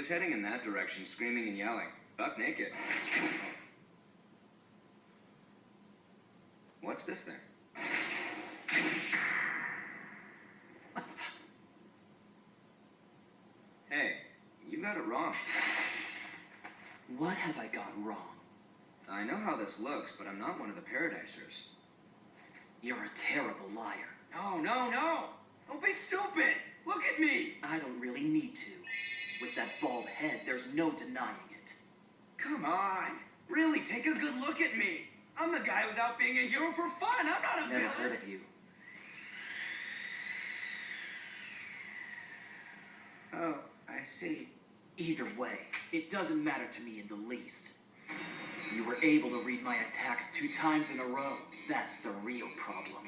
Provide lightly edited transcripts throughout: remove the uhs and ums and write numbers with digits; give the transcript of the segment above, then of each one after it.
was heading in that direction, screaming and yelling. Buck naked. What's this thing? Hey, you got it wrong. What have I got wrong? I know how this looks, but I'm not one of the Paradisers. You're a terrible liar. No! Don't be stupid! Look at me! I don't really need to. With that bald head, there's no denying it. Come on! Really, take a good look at me! I'm the guy who's out being a hero for fun! I'm not a villain! Never heard of you. Oh, I see. Either way, it doesn't matter to me in the least. You were able to read my attacks 2 times in a row. That's the real problem.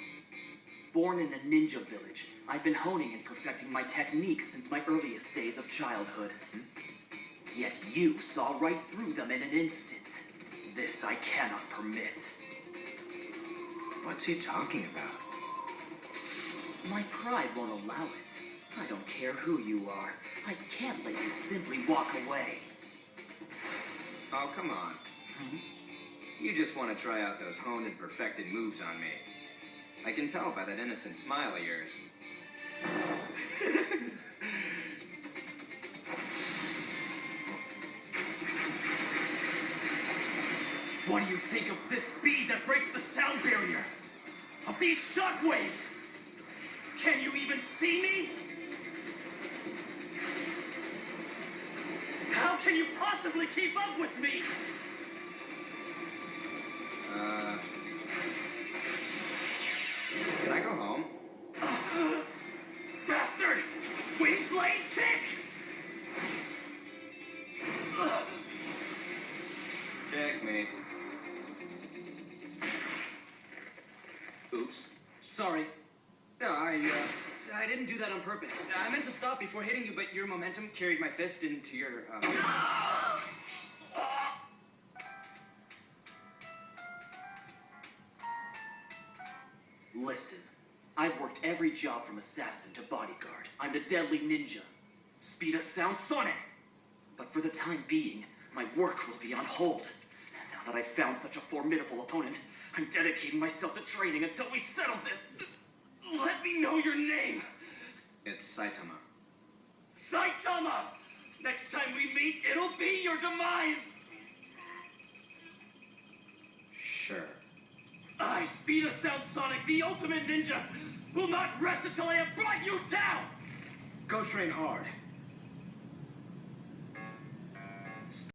Born in a ninja village, I've been honing and perfecting my techniques since my earliest days of childhood. Yet you saw right through them in an instant. This I cannot permit. What's he talking about? My pride won't allow it. I don't care who you are. I can't let you simply walk away. Oh, come on. You just want to try out those honed and perfected moves on me. I can tell by that innocent smile of yours. What do you think of this speed that breaks the sound barrier? Of these shockwaves? Can you even see me? How can you possibly keep up with me? Can I go home? Bastard! Wingblade kick! Checkmate. Oops. Sorry. No, I didn't do that on purpose. I meant to stop before hitting you, but your momentum carried my fist into your, Listen, I've worked every job from assassin to bodyguard. I'm the deadly ninja. Speed of sound sonic! But for the time being, my work will be on hold. And now that I've found such a formidable opponent, I'm dedicating myself to training until we settle this. Let me know your name! It's Saitama. Saitama! Next time we meet, it'll be your demise! Sure. I, Speed of Sound Sonic, the ultimate ninja, will not rest until I have brought you down! go train hard.